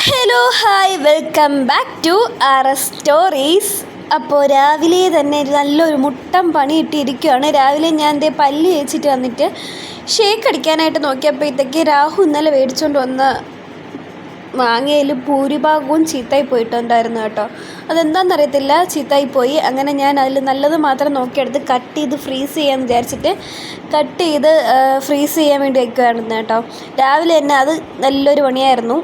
Hello hi welcome back to RS stories. അപ്പോൾ രാവിലെ തന്നെ നല്ലൊരു മുട്ടം പണി ഇട്ടിരിക്കുകയാണ്. രാവിലെ ഞാൻ ദേ പല്ല് തേച്ചിട്ട് വന്നിട്ട് ഷേക്ക് അടിക്കാനായിട്ട് നോക്കിയപ്പോഴത്തേക്ക് രാഹു ഇന്നലെ മേടിച്ചുകൊണ്ട് വന്ന മാങ്ങയിൽ ഭൂരിഭാഗവും ചീത്തായി പോയിട്ടുണ്ടായിരുന്നു കേട്ടോ. അതെന്താണെന്നറിയത്തില്ല, ചീത്തായിപ്പോയി. അങ്ങനെ ഞാൻ അതിൽ നല്ലത് മാത്രം നോക്കിയെടുത്ത് കട്ട് ചെയ്ത് ഫ്രീസ് ചെയ്യാമെന്ന് വിചാരിച്ചിട്ട് കട്ട് ചെയ്ത് ഫ്രീസ് ചെയ്യാൻ വേണ്ടി വയ്ക്കുകയായിരുന്നു കേട്ടോ. രാവിലെ തന്നെ അത് നല്ലൊരു പണിയായിരുന്നു,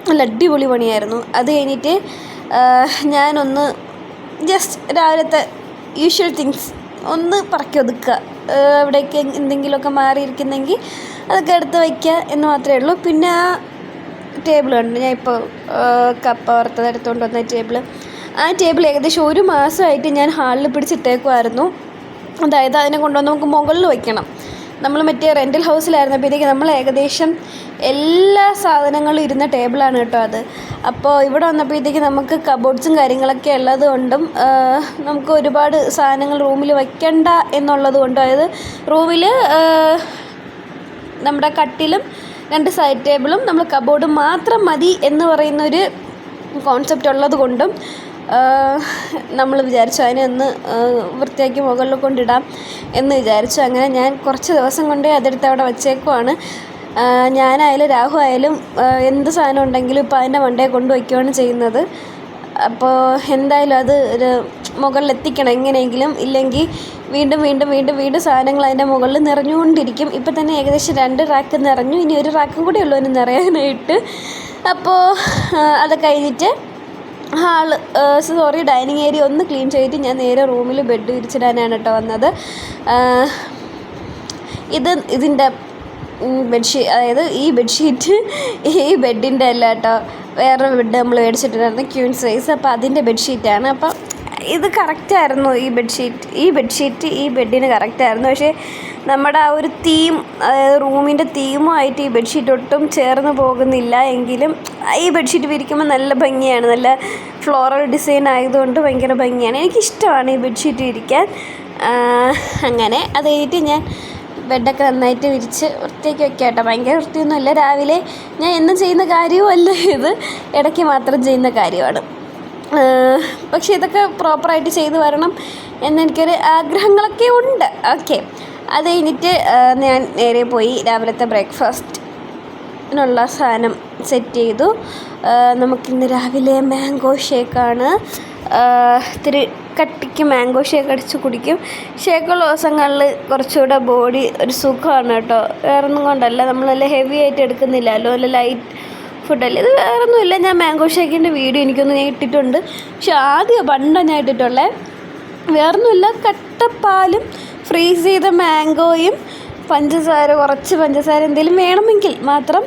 നല്ല അടിപൊളി പണിയായിരുന്നു. അത് കഴിഞ്ഞിട്ട് ഞാനൊന്ന് ജസ്റ്റ് രാവിലത്തെ യൂഷ്വൽ തിങ്സ് ഒന്ന് പറക്കി ഒതുക്കുക, അവിടേക്ക് എന്തെങ്കിലുമൊക്കെ മാറിയിരിക്കുന്നെങ്കിൽ അതൊക്കെ എടുത്ത് വയ്ക്കുക എന്ന് മാത്രമേ ഉള്ളൂ. പിന്നെ ആ ടേബിൾ കണ്ടു, ഞാൻ ഇപ്പോൾ കപ്പ വറുത്തത് എടുത്തുകൊണ്ട് വന്ന ആ ടേബിൾ ഏകദേശം 1 മാസമായിട്ട് ഞാൻ ഹാളിൽ പിടിച്ചിട്ടേക്കുമായിരുന്നു. അതായത് അതിനെ കൊണ്ടുവന്ന് നമുക്ക് മുകളിൽ വയ്ക്കണം. നമ്മൾ മറ്റേ റെൻ്റൽ ഹൗസിലായിരുന്നപ്പോഴത്തേക്ക് നമ്മൾ ഏകദേശം എല്ലാ സാധനങ്ങളും ഇരുന്ന ടേബിളാണ് കേട്ടോ അത്. അപ്പോൾ ഇവിടെ വന്നപ്പോഴത്തേക്ക് നമുക്ക് കബോർഡ്സും കാര്യങ്ങളൊക്കെ ഉള്ളത് കൊണ്ടും നമുക്ക് ഒരുപാട് സാധനങ്ങൾ റൂമിൽ വയ്ക്കണ്ട എന്നുള്ളത് കൊണ്ടും, അതായത് റൂമിൽ നമ്മുടെ കട്ടിലും 2 സൈഡ് ടേബിളും നമ്മൾ കബോർഡും മാത്രം മതി എന്ന് പറയുന്നൊരു കോൺസെപ്റ്റ് ഉള്ളത് കൊണ്ടും നമ്മൾ വിചാരിച്ചു അതിനെ ഒന്ന് വൃത്തിയാക്കി മുകളിൽ കൊണ്ടിടാം എന്ന് വിചാരിച്ചു. അങ്ങനെ ഞാൻ കുറച്ച് ദിവസം കൊണ്ട് അതെടുത്ത് അവിടെ വച്ചേക്കുവാണ്. ഞാനായാലും രാഹു ആയാലും എന്ത് സാധനം ഉണ്ടെങ്കിലും ഇപ്പോൾ അതിൻ്റെ മണ്ടയിൽ കൊണ്ടുവയ്ക്കുകയാണ് ചെയ്യുന്നത്. അപ്പോൾ എന്തായാലും അത് ഒരു മുകളിലെത്തിക്കണം എങ്ങനെയെങ്കിലും, ഇല്ലെങ്കിൽ വീണ്ടും സാധനങ്ങൾ അതിൻ്റെ മുകളിൽ നിറഞ്ഞുകൊണ്ടിരിക്കും. ഇപ്പം തന്നെ ഏകദേശം 2 റാക്ക് നിറഞ്ഞു, ഇനി 1 റാക്കും കൂടി ഉള്ളൂ അതിന് നിറയാനായിട്ട്. അപ്പോൾ അത് കഴിഞ്ഞിട്ട് ഡൈനിങ് ഏരിയ ഒന്ന് ക്ലീൻ ചെയ്തിട്ട് ഞാൻ നേരെ റൂമിൽ ബെഡ് വിരിച്ചിടാനാണ് കേട്ടോ വന്നത്. ഇതിൻ്റെ ബെഡ്ഷീറ്റ്, അതായത് ഈ ബെഡ്ഷീറ്റ് ഈ ബെഡിൻ്റെ അല്ല കേട്ടോ, വേറൊരു ബെഡ് നമ്മൾ മേടിച്ചിട്ടുണ്ടായിരുന്നു, ക്യൂൻ സൈസ്. അപ്പോൾ അതിൻ്റെ ബെഡ്ഷീറ്റാണ്. അപ്പം ഇത് കറക്റ്റായിരുന്നു, ഈ ബെഡ്ഷീറ്റ് ഈ ബെഡിന് കറക്റ്റായിരുന്നു. പക്ഷേ നമ്മുടെ ആ ഒരു തീം, അതായത് റൂമിൻ്റെ തീമുമായിട്ട് ഈ ബെഡ്ഷീറ്റ് ഒട്ടും ചേർന്ന് പോകുന്നില്ല. എങ്കിലും ഈ ബെഡ്ഷീറ്റ് വിരിക്കുമ്പോൾ നല്ല ഭംഗിയാണ്, നല്ല ഫ്ലോറൽ ഡിസൈൻ ആയതുകൊണ്ട് ഭയങ്കര ഭംഗിയാണ്. എനിക്കിഷ്ടമാണ് ഈ ബെഡ്ഷീറ്റ് വിരിക്കാൻ. അങ്ങനെ അത് കഴിഞ്ഞിട്ട് ഞാൻ ബെഡൊക്കെ നന്നായിട്ട് വിരിച്ച് വൃത്തിയാക്കി വെക്കാം കേട്ടോ. ഭയങ്കര വൃത്തിയൊന്നുമില്ല, രാവിലെ ഞാൻ എന്നും ചെയ്യുന്ന കാര്യവുമല്ല ഇത്, ഇടയ്ക്ക് മാത്രം ചെയ്യുന്ന കാര്യമാണ്. പക്ഷേ ഇതൊക്കെ പ്രോപ്പറായിട്ട് ചെയ്തു വരണം എന്നെനിക്കൊരു ആഗ്രഹങ്ങളൊക്കെ ഉണ്ട്. ഓക്കെ, അത് കഴിഞ്ഞിട്ട് ഞാൻ നേരെ പോയി രാവിലത്തെ ബ്രേക്ക്ഫാസ്റ്റിനുള്ള സാധനം സെറ്റ് ചെയ്തു. നമുക്കിന്ന് രാവിലെ മാംഗോ ഷേക്കാണ്. ഇത്തിരി കട്ടിക്ക് മാംഗോ ഷേക്ക് അടിച്ച് കുടിക്കും. ഷേക്കുള്ള ദിവസങ്ങളിൽ കുറച്ചുകൂടെ ബോഡി ഒരു സുഖമാണ് കേട്ടോ. വേറൊന്നും കൊണ്ടല്ല, നമ്മളല്ല ഹെവി ആയിട്ട് എടുക്കുന്നില്ലല്ലോ, നല്ല ലൈറ്റ് ഫുഡല്ലേ. ഇത് വേറൊന്നുമില്ല, ഞാൻ മാംഗോ ഷേക്കിൻ്റെ വീഡിയോ എനിക്കൊന്ന് ഞാൻ ഇട്ടിട്ടുണ്ട്. പക്ഷെ പണ്ടാണ് ഞാൻ ഇട്ടിട്ടുള്ളത്. വേറൊന്നുമില്ല, കട്ടപ്പാലും ഫ്രീസ് ചെയ്ത മാംഗോയും കുറച്ച് പഞ്ചസാര എന്തെങ്കിലും വേണമെങ്കിൽ മാത്രം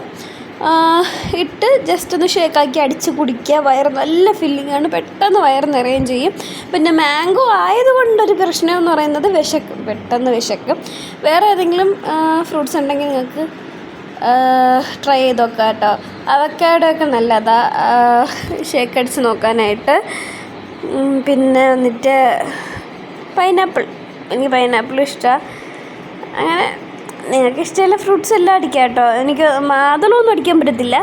ഇട്ട് ജസ്റ്റ് ഒന്ന് ഷേക്കാക്കി അടിച്ച് കുടിക്കുക. വയറ് നല്ല ഫില്ലിങ്ങാണ്, പെട്ടെന്ന് വയറ് നിറയുകയും ചെയ്യും. പിന്നെ മാംഗോ ആയതുകൊണ്ടൊരു പ്രശ്നമെന്ന് പറയുന്നത് പെട്ടെന്ന് വിശക്കും. വേറെ ഏതെങ്കിലും ഫ്രൂട്ട്സ് ഉണ്ടെങ്കിൽ നിങ്ങൾക്ക് ട്രൈ ചെയ്ത് നോക്കാം കേട്ടോ. അവക്കാഡോയൊക്കെ നല്ലതാണ് ഷേക്ക് അടിച്ച് നോക്കാനായിട്ട്. പിന്നെ വന്നിട്ട് എനിക്ക് പൈനാപ്പിൾ ഇഷ്ടമാണ്. അങ്ങനെ നിങ്ങൾക്ക് ഇഷ്ടമുള്ള ഫ്രൂട്ട്സ് എല്ലാം അടിക്കാം കേട്ടോ. എനിക്ക് മാതളമൊന്നും അടിക്കാൻ പറ്റത്തില്ല,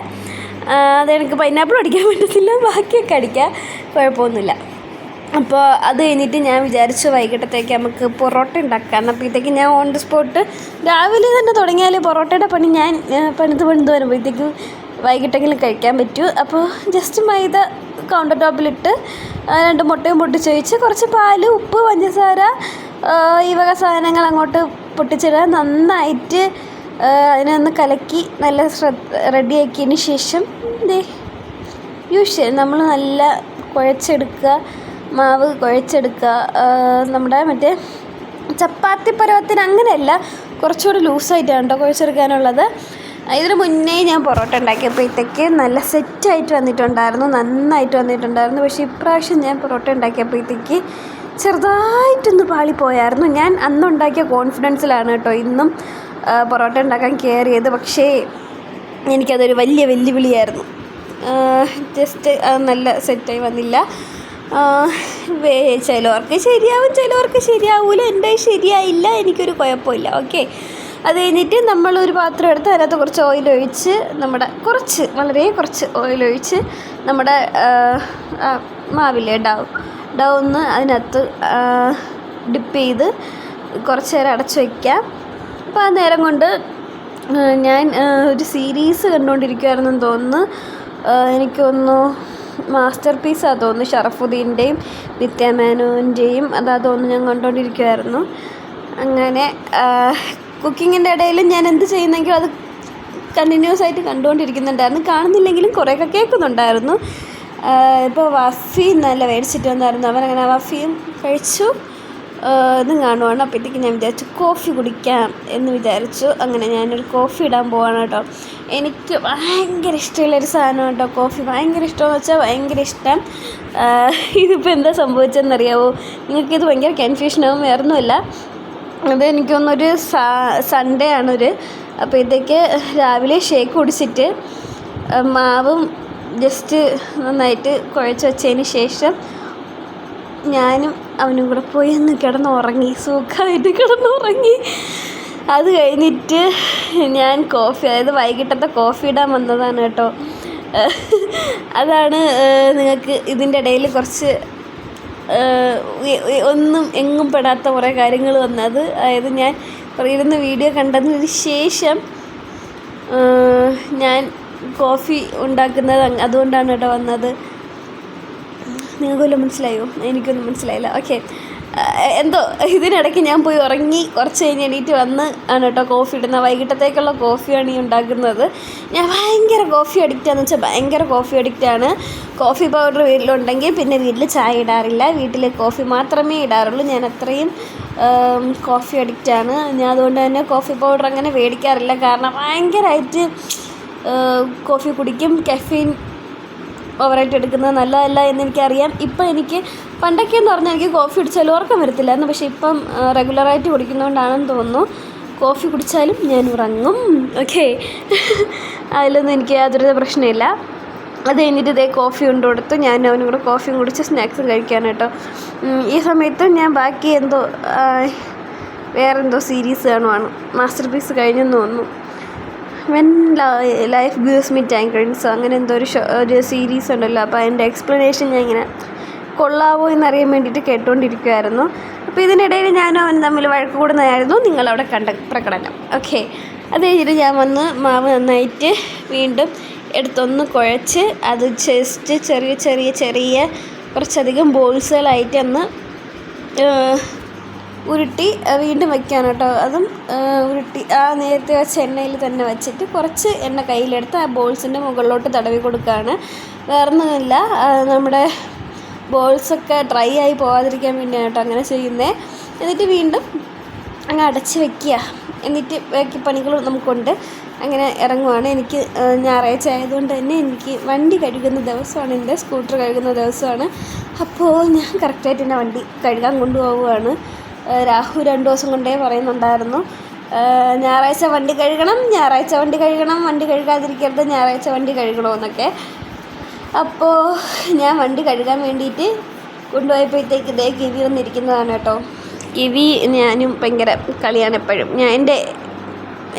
അതെനിക്ക് പൈനാപ്പിളും അടിക്കാൻ പറ്റത്തില്ല, ബാക്കിയൊക്കെ അടിക്കാം, കുഴപ്പമൊന്നുമില്ല. അപ്പോൾ അത് കഴിഞ്ഞിട്ട് ഞാൻ വിചാരിച്ചു വൈകിട്ടത്തേക്ക് നമുക്ക് പൊറോട്ട ഉണ്ടാക്കാം. അപ്പോഴത്തേക്ക് ഞാൻ ഓൺ ദി സ്പോട്ട് രാവിലെ തന്നെ തുടങ്ങിയാൽ പൊറോട്ടയുടെ പണി ഞാൻ പണിത് വരുമ്പോഴത്തേക്ക് വൈകിട്ടെങ്കിലും കഴിക്കാൻ പറ്റൂ. അപ്പോൾ ജസ്റ്റ് മൈദ കൗണ്ടർ ടോപ്പിലിട്ട് 2 മുട്ടയും പൊട്ടിച്ച് വെച്ച് കുറച്ച് പാല്, ഉപ്പ്, പഞ്ചസാര, ഈ വക സാധനങ്ങൾ അങ്ങോട്ട് പൊട്ടിച്ചിടുക. നന്നായിട്ട് അതിനെ ഒന്ന് കലക്കി നല്ല റെഡിയാക്കിയതിന് ശേഷം നമ്മൾ നല്ല മാവ് കുഴച്ചെടുക്കുക. നമ്മുടെ മറ്റേ ചപ്പാത്തി പരുവത്തിന് അങ്ങനെയല്ല, കുറച്ചുകൂടി ലൂസായിട്ടാണ് കേട്ടോ കുഴച്ചെടുക്കാനുള്ളത്. ഇതിന് മുന്നേ ഞാൻ പൊറോട്ട ഉണ്ടാക്കിയപ്പോഴത്തേക്ക് നല്ല സെറ്റായിട്ട് നന്നായിട്ട് വന്നിട്ടുണ്ടായിരുന്നു. പക്ഷേ ഇപ്രാവശ്യം ഞാൻ പൊറോട്ട ഉണ്ടാക്കിയപ്പോഴത്തേക്ക് ചെറുതായിട്ടൊന്ന് പാളിപ്പോയായിരുന്നു. ഞാൻ അന്നുണ്ടാക്കിയ കോൺഫിഡൻസിലാണ് കേട്ടോ ഇന്നും പൊറോട്ട ഉണ്ടാക്കാൻ കയറിയത്. പക്ഷേ എനിക്കതൊരു വലിയ വെല്ലുവിളിയായിരുന്നു. ജസ്റ്റ് നല്ല സെറ്റായി വന്നില്ല. ചിലവർക്ക് ശരിയാവും, ചിലവർക്ക് ശരിയാവില്ല. എൻ്റെ ശരിയായില്ല, എനിക്കൊരു കുഴപ്പമില്ല. ഓക്കെ, അത് കഴിഞ്ഞിട്ട് നമ്മളൊരു പാത്രം എടുത്ത് അതിനകത്ത് കുറച്ച് ഓയിലൊഴിച്ച് വളരെ കുറച്ച് ഓയിലൊഴിച്ച് നമ്മുടെ മാവില്ലേ ഡൗ ഒന്ന് അതിനകത്ത് ഡിപ്പ് ചെയ്ത് കുറച്ച് നേരം അടച്ച് വയ്ക്കാം. അപ്പോൾ ആ നേരം കൊണ്ട് ഞാൻ ഒരു സീരീസ് കണ്ടുകൊണ്ടിരിക്കുമായിരുന്നെന്ന് തോന്നുന്നു. എനിക്ക് തോന്നുന്നു മാസ്റ്റർ പീസാണ് തോന്നുന്നു, ഷറഫുദ്ദീൻ്റെയും നിത്യ മേനോൻ്റെയും തോന്നുന്നു ഞാൻ കണ്ടുകൊണ്ടിരിക്കുമായിരുന്നു. അങ്ങനെ കുക്കിങ്ങിൻ്റെ ഇടയിൽ ഞാൻ എന്ത് ചെയ്യുന്നെങ്കിലും അത് കണ്ടിന്യൂസ് ആയിട്ട് കണ്ടുകൊണ്ടിരിക്കുന്നുണ്ടായിരുന്നു. കാണുന്നില്ലെങ്കിലും കുറേയൊക്കെ കേൾക്കുന്നുണ്ടായിരുന്നു. ഇപ്പോൾ വഫി നല്ല മേടിച്ചിട്ട് വന്നായിരുന്നു. അവനങ്ങനെ വഫിയും കഴിച്ചു, ഇതും കാണുവാണ്. അപ്പോഴത്തേക്ക് ഞാൻ വിചാരിച്ചു കോഫി കുടിക്കാം എന്ന് വിചാരിച്ചു. അങ്ങനെ ഞാനൊരു കോഫി ഇടാൻ പോവാണ് കേട്ടോ. എനിക്ക് ഭയങ്കര ഇഷ്ടമുള്ളൊരു സാധനം കേട്ടോ കോഫി. ഭയങ്കര ഇഷ്ടമെന്ന് വെച്ചാൽ ഭയങ്കര ഇഷ്ടം. ഇതിപ്പോൾ എന്താ സംഭവിച്ചതെന്നറിയാമോ? നിങ്ങൾക്കിത് ഭയങ്കര കൺഫ്യൂഷനാവും. വേറൊന്നുമില്ല, അത് എനിക്ക് തോന്നുന്നൊരു സൺഡേ ആണൊരു. അപ്പോഴത്തേക്ക് രാവിലെ ഷേക്ക് കുടിച്ചിട്ട് മാവും ജസ്റ്റ് നന്നായിട്ട് കുഴച്ച് വെച്ചതിന് ശേഷം ഞാനും അവനും കൂടെ പോയി ഒന്ന് കിടന്നുറങ്ങി, സുഖമായിട്ട് കിടന്നുറങ്ങി. അത് കഴിഞ്ഞിട്ട് ഞാൻ കോഫി, അതായത് വൈകിട്ടത്തെ കോഫി ഇടാൻ വന്നതാണ് കേട്ടോ. അതാണ് നിങ്ങൾക്ക് ഇതിൻ്റെ ഇടയിൽ കുറച്ച് ഒന്നും എങ്ങും പെടാത്ത കുറേ കാര്യങ്ങൾ വന്നത്. അതായത് ഞാൻ ഇരുന്ന് വീഡിയോ കണ്ടതിന് ശേഷം ഞാൻ കോഫി ഉണ്ടാക്കുന്നത് അതുകൊണ്ടാണ് കേട്ടോ വന്നത്. നിങ്ങൾക്കൊന്നും മനസ്സിലായോ? എനിക്കൊന്നും മനസ്സിലായില്ല. ഓക്കെ, എന്തോ ഇതിനിടയ്ക്ക് ഞാൻ പോയി ഉറങ്ങി. കുറച്ച് കഴിഞ്ഞ് എണീറ്റ് വന്ന് ആണ് കേട്ടോ കോഫി ഇടുന്നത്. വൈകിട്ടത്തേക്കുള്ള കോഫിയാണ് ഈ ഉണ്ടാക്കുന്നത്. ഞാൻ ഭയങ്കര കോഫി അഡിക്റ്റാന്ന് വെച്ചാൽ ഭയങ്കര കോഫി അഡിക്റ്റാണ്. കോഫി പൗഡർ വീട്ടിലുണ്ടെങ്കിൽ പിന്നെ വീട്ടിൽ ചായ ഇടാറില്ല, വീട്ടിൽ കോഫി മാത്രമേ ഇടാറുള്ളൂ. ഞാൻ അത്രയും കോഫി അഡിക്റ്റാണ്. ഞാൻ അതുകൊണ്ട് തന്നെ കോഫി പൗഡർ അങ്ങനെ മേടിക്കാറില്ല. കാരണം ഭയങ്കരമായിട്ട് കോഫി കുടിക്കും. കഫീൻ ഓവറായിട്ട് എടുക്കുന്നത് നല്ലതല്ല എന്നെനിക്കറിയാം. ഇപ്പം എനിക്ക് പണ്ടൊക്കെ എന്ന് പറഞ്ഞാൽ എനിക്ക് കോഫി കുടിച്ചാലും ഉറക്കം വരത്തില്ലായിരുന്നു. പക്ഷേ ഇപ്പം റെഗുലറായിട്ട് കുടിക്കുന്നതുകൊണ്ടാണെന്ന് തോന്നുന്നു കോഫി കുടിച്ചാലും ഞാൻ ഉറങ്ങും. ഓക്കെ, അതിലൊന്നും എനിക്ക് യാതൊരു പ്രശ്നമില്ല. അത് കഴിഞ്ഞിട്ട് ഇതേ കോഫി കൊണ്ട് കൊടുത്തു. ഞാൻ അവനും കൂടെ കോഫിയും കുടിച്ച് സ്നാക്സും കഴിക്കാൻ കേട്ടോ. ഈ സമയത്ത് ഞാൻ ബാക്കി വേറെന്തോ സീരീസ് കാണുവാണ്. മാസ്റ്റർ പീസ് കഴിഞ്ഞെന്ന് തോന്നുന്നു. വെൻ ലൈഫ് ഗിവ്സ് മീ ടാങ്കറിൻസ്, അങ്ങനെ എന്തോ ഒരു സീരീസ് ഉണ്ടല്ലോ. അപ്പോൾ അതിൻ്റെ എക്സ്പ്ലനേഷൻ ഞാൻ ഇങ്ങനെ കൊള്ളാവോ എന്നറിയാൻ വേണ്ടിയിട്ട് കേട്ടുകൊണ്ടിരിക്കുമായിരുന്നു. അപ്പോൾ ഇതിനിടയിൽ ഞാനും അവൻ തമ്മിൽ വഴക്ക് കൂടുന്നതായിരുന്നു നിങ്ങളവിടെ കണ്ട പ്രകടനം. ഓക്കെ, അത് കഴിഞ്ഞിട്ട് ഞാൻ വന്ന് മാവ് നന്നായിട്ട് വീണ്ടും എടുത്തൊന്ന് കുഴച്ച് അത് ജസ്റ്റ് ചെറിയ ചെറിയ ചെറിയ കുറച്ചധികം ബോൾസുകളായിട്ടൊന്ന് ഉരുട്ടി വീണ്ടും വയ്ക്കാൻ കേട്ടോ. അതും ഉരുട്ടി നേരത്തെ വെച്ച എണ്ണയിൽ തന്നെ വെച്ചിട്ട് കുറച്ച് എണ്ണ കയ്യിലെടുത്ത് ആ ബോൾസിൻ്റെ മുകളിലോട്ട് തടവി കൊടുക്കുകയാണ്. വേറൊന്നുമില്ല, നമ്മുടെ ബോൾസൊക്കെ ഡ്രൈ ആയി പോകാതിരിക്കാൻ വേണ്ടിയാണ് കേട്ടോ അങ്ങനെ ചെയ്യുന്നത്. എന്നിട്ട് വീണ്ടും അങ്ങ് അടച്ച് വയ്ക്കുക. എന്നിട്ട് ബാക്കി പണികൾ നമുക്കുണ്ട്. അങ്ങനെ ഇറങ്ങുവാണ്. എനിക്ക് ഞായറാഴ്ച ആയതുകൊണ്ട് തന്നെ എനിക്ക് വണ്ടി കഴുകുന്ന ദിവസമാണ്, എൻ്റെ സ്കൂട്ടർ കഴുകുന്ന ദിവസമാണ്. അപ്പോൾ ഞാൻ കറക്റ്റായിട്ട് തന്നെ വണ്ടി കഴുകാൻ കൊണ്ടുപോവുകയാണ്. രാഹു 2 ദിവസം കൊണ്ടേ പറയുന്നുണ്ടായിരുന്നു ഞായറാഴ്ച വണ്ടി കഴുകണം, ഞായറാഴ്ച വണ്ടി കഴുകണം, വണ്ടി കഴുകാതിരിക്കരുത്, ഞായറാഴ്ച വണ്ടി കഴുകണമെന്നൊക്കെ. അപ്പോൾ ഞാൻ വണ്ടി കഴുകാൻ വേണ്ടിയിട്ട് കൊണ്ടുപോയപ്പോഴത്തേക്ക് ഇതേ കിവി വന്നിരിക്കുന്നതാണ് കേട്ടോ. കിവി ഞാനും ഭയങ്കര കളിയാണ് എപ്പോഴും.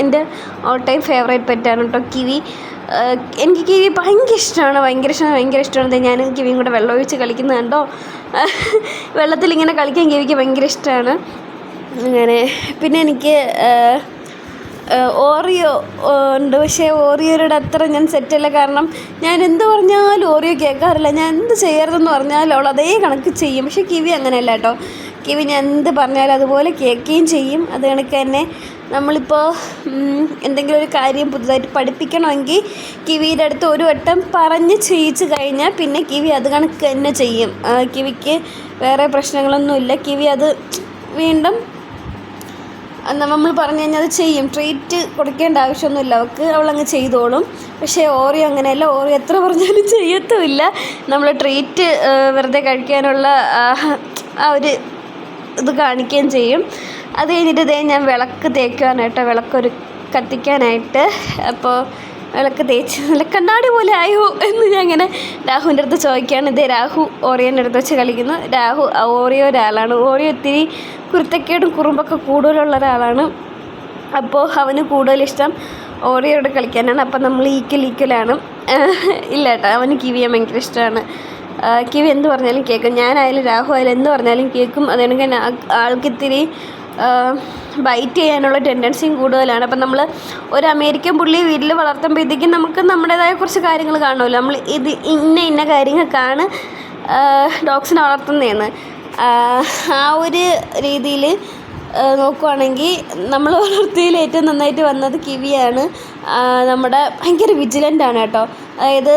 എൻ്റെ ഓൾ ടൈം ഫേവറേറ്റ് പെറ്റാണ് കേട്ടോ കിവി. എനിക്ക് കിവി ഭയങ്കര ഇഷ്ടമാണ്. ഞാൻ കിവിയും കൂടെ വെള്ളം ഒഴിച്ച് കളിക്കുന്നത് കണ്ടോ. വെള്ളത്തിലിങ്ങനെ കളിക്കാൻ കിവിക്ക് ഭയങ്കര ഇഷ്ടമാണ്. അങ്ങനെ പിന്നെ എനിക്ക് ഓറിയോ ഉണ്ട്. പക്ഷേ ഓറിയോയുടെ അത്ര ഞാൻ സെറ്റല്ല. കാരണം ഞാൻ എന്ത് പറഞ്ഞാലും ഓറിയോ കേൾക്കാറില്ല. ഞാൻ എന്ത് ചെയ്യരുതെന്ന് പറഞ്ഞാലും അവൾ അതേ കണക്ക് ചെയ്യും. പക്ഷേ കിവി അങ്ങനെയല്ല കേട്ടോ. കിവി ഞാൻ എന്ത് പറഞ്ഞാലും അതുപോലെ കേൾക്കുകയും ചെയ്യും. അത് കണക്ക് തന്നെ നമ്മളിപ്പോൾ എന്തെങ്കിലും ഒരു കാര്യം പുതുതായിട്ട് പഠിപ്പിക്കണമെങ്കിൽ കിവിയുടെ അടുത്ത് ഒരു വട്ടം പറഞ്ഞ് ചെയ്യിച്ച് കഴിഞ്ഞാൽ പിന്നെ കിവി അത് കണക്ക് തന്നെ ചെയ്യും. കിവിക്ക് വേറെ പ്രശ്നങ്ങളൊന്നുമില്ല. കിവി അത് വീണ്ടും നമ്മൾ പറഞ്ഞു കഴിഞ്ഞാൽ അത് ചെയ്യും. ട്രീറ്റ് കൊടുക്കേണ്ട ആവശ്യമൊന്നുമില്ല അവളങ്ങ് ചെയ്തോളും. പക്ഷേ ഓറിയോ അങ്ങനെയല്ല. ഓറിയോ എത്ര പറഞ്ഞാലും ചെയ്യത്തുമില്ല. നമ്മൾ ട്രീറ്റ് വെറുതെ കഴിക്കാനുള്ള ആ ഒരു ഇത് കാണിക്കുകയും ചെയ്യും. അത് കഴിഞ്ഞിട്ട് ഇതേ ഞാൻ വിളക്ക് തേക്കുവാനായിട്ട്, വിളക്കൊരു കത്തിക്കാനായിട്ട്. അപ്പോൾ വിളക്ക് തേച്ച് നല്ല കണ്ണാടി പോലെ ആയോ എന്ന് ഞാൻ ഇങ്ങനെ രാഹുവിൻ്റെ അടുത്ത് ചോദിക്കുകയാണ്. ഇതേ രാഹു ഓറിയോൻ്റെ അടുത്ത് വെച്ച് കളിക്കുന്നു. രാഹു ഓറിയോ ഒരാളാണ്. ഓറിയോ ഇത്തിരി കുരുത്തക്കേടും കുറുമ്പൊക്കെ കൂടുതലുള്ള ഒരാളാണ്. അപ്പോൾ അവന് കൂടുതലിഷ്ടം ഓറിയോട് കളിക്കാനാണ്. അപ്പം നമ്മൾ ഈക്വലാണ്. ഇല്ല കേട്ടോ, അവന് കിവിയെ ഭയങ്കര ഇഷ്ടമാണ്. കിവി എന്ത് പറഞ്ഞാലും കേൾക്കും. ഞാനായാലും രാഹു ആയാലും എന്ത് പറഞ്ഞാലും കേൾക്കും. അതുകൊണ്ട് തന്നെ ആൾക്കിത്തിരി ബൈറ്റ് ചെയ്യാനുള്ള ടെൻഡൻസിയും കൂടുതലാണ്. അപ്പം നമ്മൾ ഒരു അമേരിക്കൻ പുള്ളിയെ വീട്ടിൽ വളർത്തുമ്പോഴത്തേക്കും നമുക്ക് നമ്മുടേതായ കുറച്ച് കാര്യങ്ങൾ കാണുമല്ലോ. നമ്മൾ ഇത് ഇന്ന കാര്യങ്ങൾക്കാണ് ഡോഗ്സിനെ വളർത്തുന്നതെന്ന്. ആ ഒരു രീതിയിൽ നോക്കുവാണെങ്കിൽ നമ്മൾ വളർത്തിയതിൽ ഏറ്റവും നന്നായിട്ട് വന്നത് കിവിയാണ്. നമ്മുടെ ഭയങ്കര വിജിലൻ്റാണ് കേട്ടോ. അതായത്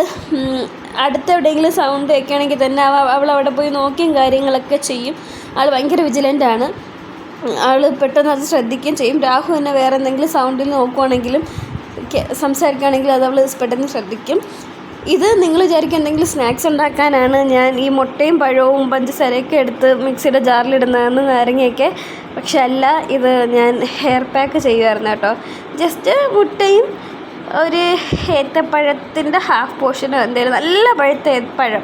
അടുത്തെവിടെയെങ്കിലും സൗണ്ട് വയ്ക്കുകയാണെങ്കിൽ തന്നെ അവളവിടെ പോയി നോക്കിയും കാര്യങ്ങളൊക്കെ ചെയ്യും. ആൾ ഭയങ്കര വിജിലൻ്റാണ്. ആൾ പെട്ടെന്ന് അത് ശ്രദ്ധിക്കുകയും ചെയ്യും. രാഹു തന്നെ വേറെ എന്തെങ്കിലും സൗണ്ടിൽ നോക്കുവാണെങ്കിലും സംസാരിക്കുകയാണെങ്കിലും അത് അവൾ പെട്ടെന്ന് ശ്രദ്ധിക്കും. ഇത് നിങ്ങൾ വിചാരിക്കും എന്തെങ്കിലും സ്നാക്സ് ഉണ്ടാക്കാനാണ് ഞാൻ ഈ മുട്ടയും പഴവും പഞ്ചസാരയൊക്കെ എടുത്ത് മിക്സിയുടെ ജാറിലിടുന്നതെന്ന്, നാരങ്ങയൊക്കെ. പക്ഷെ അല്ല, ഇത് ഞാൻ ഹെയർ പാക്ക് ചെയ്യുമായിരുന്നു കേട്ടോ. ജസ്റ്റ് മുട്ടയും ഒരു ഏത്തപ്പഴത്തിൻ്റെ ഹാഫ് പോർഷനോ എന്തെങ്കിലും നല്ല പഴുത്ത ഏത്തപ്പഴം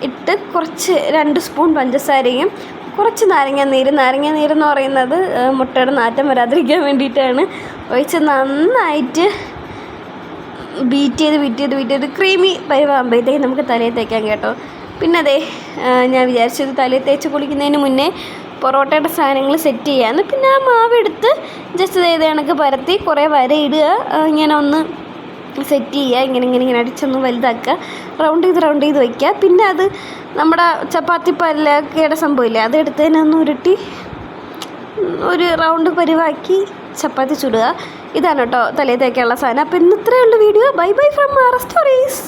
ഇട്ട് കുറച്ച് 2 സ്പൂൺ പഞ്ചസാരയും കുറച്ച് നാരങ്ങാനീരെന്ന് പറയുന്നത് മുട്ടയുടെ നാറ്റം വരാതിരിക്കാൻ വേണ്ടിയിട്ടാണ് ഒഴിച്ച് നന്നായിട്ട് ബീറ്റ് ചെയ്ത് ക്രീമി പരിവാകുമ്പോഴത്തേക്ക് നമുക്ക് തലയിൽ തേക്കാം കേട്ടോ. പിന്നെ അതെ, ഞാൻ വിചാരിച്ചത് തലയിൽ തേച്ച് കുളിക്കുന്നതിന് മുന്നേ പൊറോട്ടയുടെ സാധനങ്ങൾ സെറ്റ് ചെയ്യാമെന്ന്. പിന്നെ ആ മാവെടുത്ത് ജസ്റ്റ് ചെയ്ത് കണക്ക് പരത്തി കുറേ വരയിടുക, ഇങ്ങനെ ഒന്ന് സെറ്റ് ചെയ്യുക, ഇങ്ങനെ അടിച്ചൊന്ന് വലുതാക്കുക, റൗണ്ട് ചെയ്ത് വയ്ക്കുക. പിന്നെ അത് നമ്മുടെ ചപ്പാത്തി പല്ലക്കയുടെ സംഭവമില്ലേ, അത് എടുത്തതിനൊന്ന് ഉരുട്ടി ഒരു റൗണ്ട് പരിവാക്കി ചപ്പാത്തി ചുടുക. ഇതാണ് കേട്ടോ തലയിൽ തേക്കാനുള്ള സാധനം. അപ്പോൾ ഇന്ന് ഇത്രയേ ഉള്ളൂ വീഡിയോ. ബൈ ഫ്രം മാറ സ്റ്റോറീസ്.